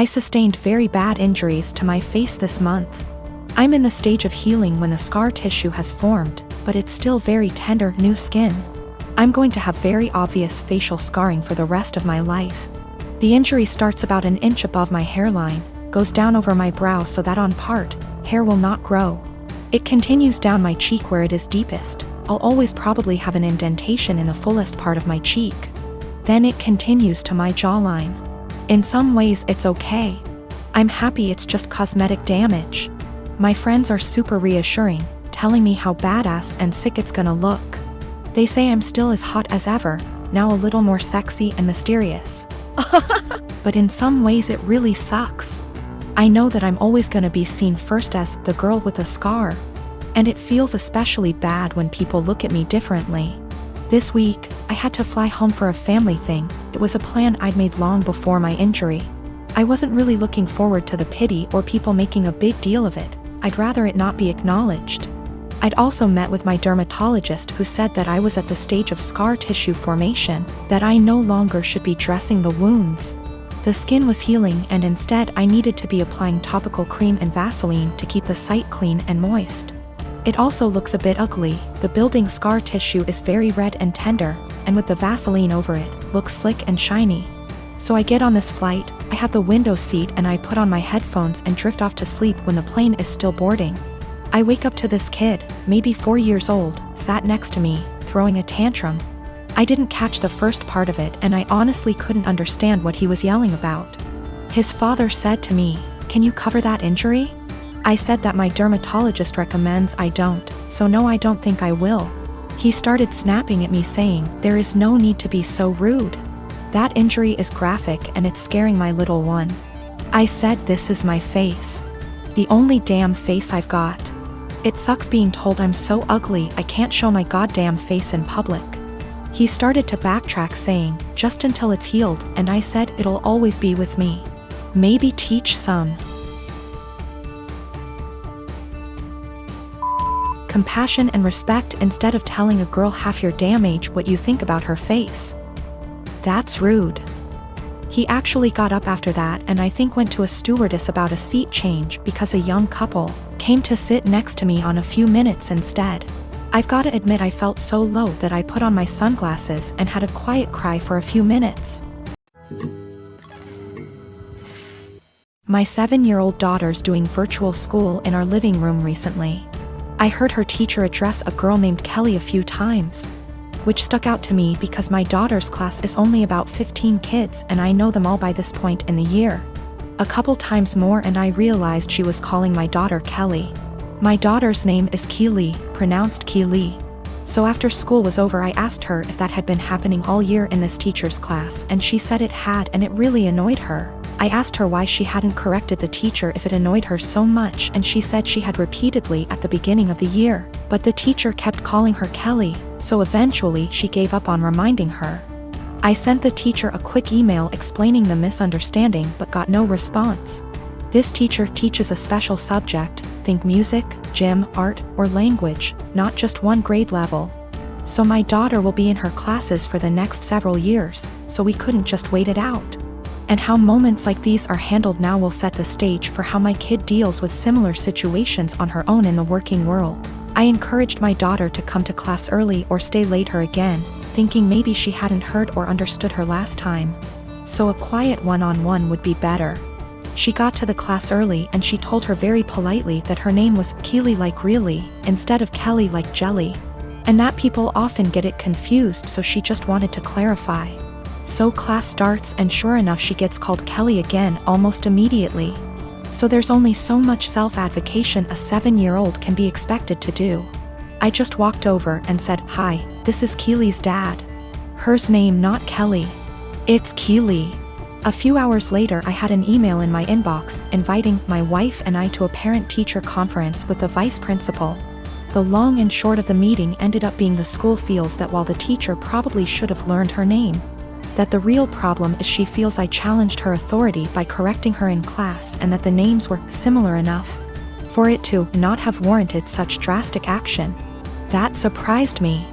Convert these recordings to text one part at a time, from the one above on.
I sustained very bad injuries to my face this month. I'm in the stage of healing when the scar tissue has formed, but it's still very tender new skin. I'm going to have very obvious facial scarring for the rest of my life. The injury starts about an inch above my hairline, goes down over my brow so that on part, hair will not grow. It continues down my cheek where it is deepest. I'll always probably have an indentation in the fullest part of my cheek. Then it continues to my jawline. In some ways it's okay. I'm happy it's just cosmetic damage. My friends are super reassuring, telling me how badass and sick it's gonna look. They say I'm still as hot as ever, now a little more sexy and mysterious. But in some ways it really sucks. I know that I'm always gonna be seen first as the girl with a scar. And it feels especially bad when people look at me differently. This week, I had to fly home for a family thing. It was a plan I'd made long before my injury. I wasn't really looking forward to the pity or people making a big deal of it. I'd rather it not be acknowledged. I'd also met with my dermatologist who said that I was at the stage of scar tissue formation, that I no longer should be dressing the wounds. The skin was healing and instead I needed to be applying topical cream and Vaseline to keep the site clean and moist. It also looks a bit ugly. The building scar tissue is very red and tender, and with the Vaseline over it, looks slick and shiny. So I get on this flight, I have the window seat and I put on my headphones and drift off to sleep when the plane is still boarding. I wake up to this kid, maybe 4 years old, sat next to me, throwing a tantrum. I didn't catch the first part of it and I honestly couldn't understand what he was yelling about. His father said to me, "Can you cover that injury?" I said that my dermatologist recommends I don't, so no, I don't think I will. He started snapping at me saying, "There is no need to be so rude. That injury is graphic and it's scaring my little one." I said, "This is my face. The only damn face I've got. It sucks being told I'm so ugly I can't show my goddamn face in public." He started to backtrack saying, "Just until it's healed," and I said, "It'll always be with me. Maybe teach some compassion and respect instead of telling a girl half your damn age what you think about her face. That's rude." He actually got up after that and I think went to a stewardess about a seat change because a young couple came to sit next to me on a few minutes instead. I've gotta admit I felt so low that I put on my sunglasses and had a quiet cry for a few minutes. My 7-year-old daughter's doing virtual school in our living room recently. I heard her teacher address a girl named Kelly a few times, which stuck out to me because my daughter's class is only about 15 kids and I know them all by this point in the year. A couple times more and I realized she was calling my daughter Kelly. My daughter's name is Keely, pronounced Keely. So after school was over I asked her if that had been happening all year in this teacher's class and she said it had and it really annoyed her. I asked her why she hadn't corrected the teacher if it annoyed her so much and she said she had repeatedly at the beginning of the year, but the teacher kept calling her Kelly, so eventually she gave up on reminding her. I sent the teacher a quick email explaining the misunderstanding but got no response. This teacher teaches a special subject, think music, gym, art, or language, not just one grade level. So my daughter will be in her classes for the next several years, so we couldn't just wait it out. And how moments like these are handled now will set the stage for how my kid deals with similar situations on her own in the working world. I encouraged my daughter to come to class early or stay later again, thinking maybe she hadn't heard or understood her last time. So a quiet one-on-one would be better. She got to the class early and she told her very politely that her name was Keely like really, instead of Kelly like jelly. And that people often get it confused, so she just wanted to clarify. So class starts and sure enough she gets called Kelly again almost immediately. So there's only so much self-advocation a 7-year-old can be expected to do. I just walked over and said, "Hi, this is Keely's dad. Her's name not Kelly. It's Keely." A few hours later I had an email in my inbox inviting my wife and I to a parent-teacher conference with the vice principal. The long and short of the meeting ended up being the school feels that while the teacher probably should have learned her name, that the real problem is she feels I challenged her authority by correcting her in class and that the names were similar enough for it to not have warranted such drastic action. That surprised me.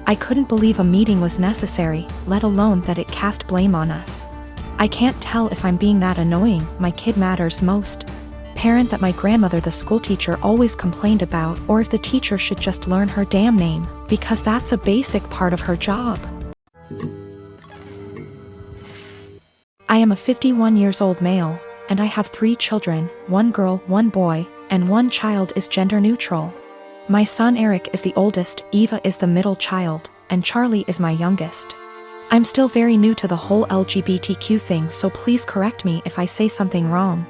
I couldn't believe a meeting was necessary, let alone that it cast blame on us. I can't tell if I'm being that annoying, my kid matters most. Parent that my grandmother the schoolteacher always complained about, or if the teacher should just learn her damn name, because that's a basic part of her job. I am a 51 years old male, and I have 3 children, 1 girl, 1 boy, and 1 child is gender neutral. My son Eric is the oldest, Eva is the middle child, and Charlie is my youngest. I'm still very new to the whole LGBTQ thing, so please correct me if I say something wrong.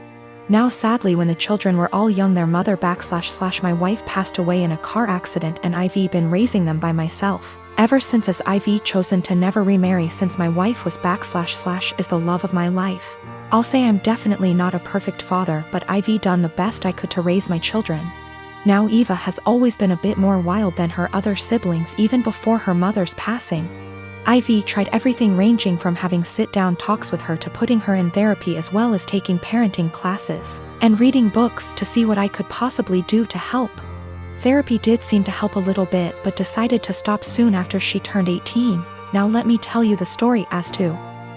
Now sadly, when the children were all young, their mother / my wife passed away in a car accident, and I've been raising them by myself ever since, as I've chosen to never remarry since my wife was / is the love of my life. I'll say I'm definitely not a perfect father, but I've done the best I could to raise my children. Now Eva has always been a bit more wild than her other siblings even before her mother's passing. I've tried everything, ranging from having sit-down talks with her to putting her in therapy, as well as taking parenting classes and reading books to see what I could possibly do to help. Therapy did seem to help a little bit, but decided to stop soon after she turned 18. Now let me tell you the story as to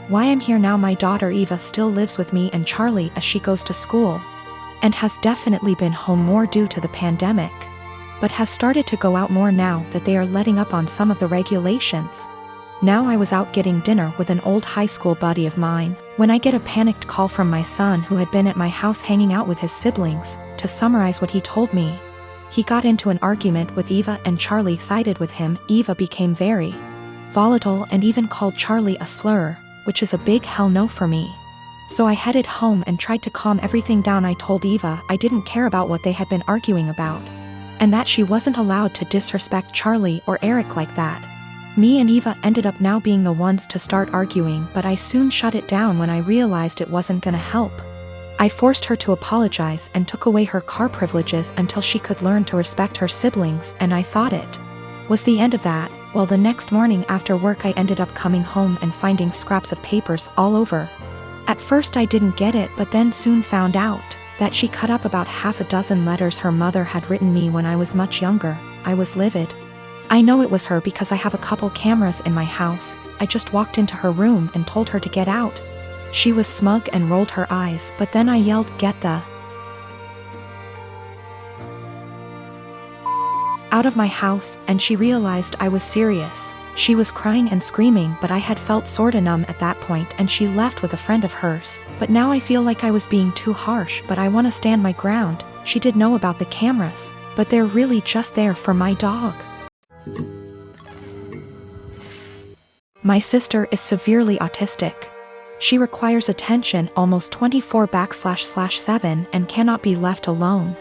why I'm here now. My daughter Eva still lives with me and Charlie as she goes to school, and has definitely been home more due to the pandemic, but has started to go out more now that they are letting up on some of the regulations. Now I was out getting dinner with an old high school buddy of mine when I get a panicked call from my son, who had been at my house hanging out with his siblings. To summarize what he told me, he got into an argument with Eva and Charlie sided with him. Eva became very volatile and even called Charlie a slur, which is a big hell no for me. So I headed home and tried to calm everything down. I told Eva I didn't care about what they had been arguing about, and that she wasn't allowed to disrespect Charlie or Eric like that. Me and Eva ended up now being the ones to start arguing, but I soon shut it down when I realized it wasn't gonna help. I forced her to apologize and took away her car privileges until she could learn to respect her siblings, and I thought it was the end of that. Well, the next morning after work I ended up coming home and finding scraps of papers all over. At first I didn't get it, but then soon found out that she cut up about half a dozen letters her mother had written me when I was much younger. I was livid. I know it was her because I have a couple cameras in my house. I just walked into her room and told her to get out. She was smug and rolled her eyes, but then I yelled, "Get the out of my house," and she realized I was serious. She was crying and screaming, but I had felt sorta numb at that point, and she left with a friend of hers. But now I feel like I was being too harsh, but I wanna stand my ground. She did know about the cameras, but they're really just there for my dog. My sister is severely autistic. She requires attention almost 24/7 and cannot be left alone.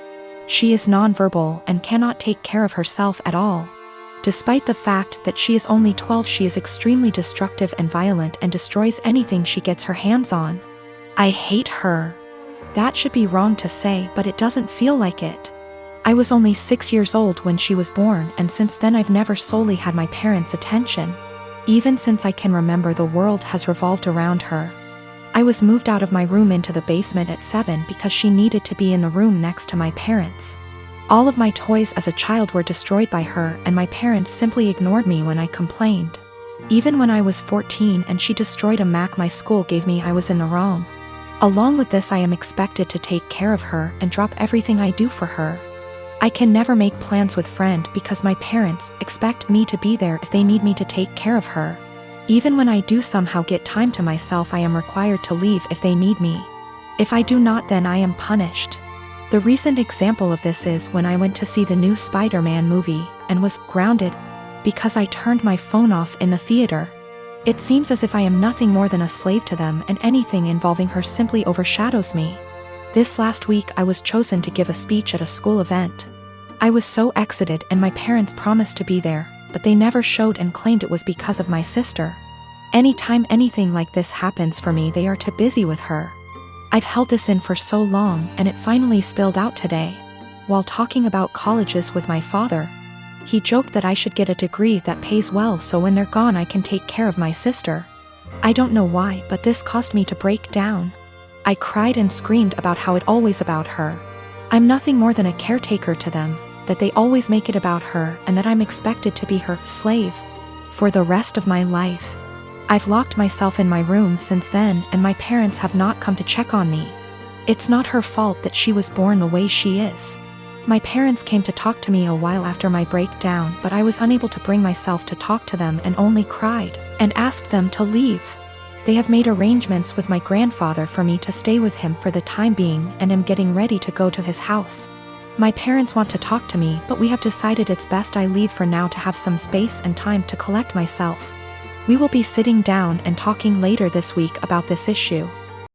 She is nonverbal and cannot take care of herself at all. Despite the fact that she is only 12, she is extremely destructive and violent and destroys anything she gets her hands on. I hate her. That should be wrong to say, but it doesn't feel like it. I was only 6 years old when she was born, and since then I've never solely had my parents' attention. Even since I can remember, the world has revolved around her. I was moved out of my room into the basement at 7 because she needed to be in the room next to my parents. All of my toys as a child were destroyed by her, and my parents simply ignored me when I complained. Even when I was 14 and she destroyed a Mac my school gave me, I was in the wrong. Along with this, I am expected to take care of her and drop everything I do for her. I can never make plans with friend because my parents expect me to be there if they need me to take care of her. Even when I do somehow get time to myself, I am required to leave if they need me. If I do not, then I am punished. The recent example of this is when I went to see the new Spider-Man movie and was grounded because I turned my phone off in the theater. It seems as if I am nothing more than a slave to them, and anything involving her simply overshadows me. This last week I was chosen to give a speech at a school event. I was so excited, and my parents promised to be there, but they never showed and claimed it was because of my sister. Anytime anything like this happens for me, they are too busy with her. I've held this in for so long, and it finally spilled out today. While talking about colleges with my father, he joked that I should get a degree that pays well so when they're gone I can take care of my sister. I don't know why, but this caused me to break down. I cried and screamed about how it always about her. I'm nothing more than a caretaker to them, that they always make it about her, and that I'm expected to be her slave for the rest of my life. I've locked myself in my room since then, and my parents have not come to check on me. It's not her fault that she was born the way she is. My parents came to talk to me a while after my breakdown, but I was unable to bring myself to talk to them and only cried and asked them to leave. They have made arrangements with my grandfather for me to stay with him for the time being, and am getting ready to go to his house. My parents want to talk to me, but we have decided it's best I leave for now to have some space and time to collect myself. We will be sitting down and talking later this week about this issue.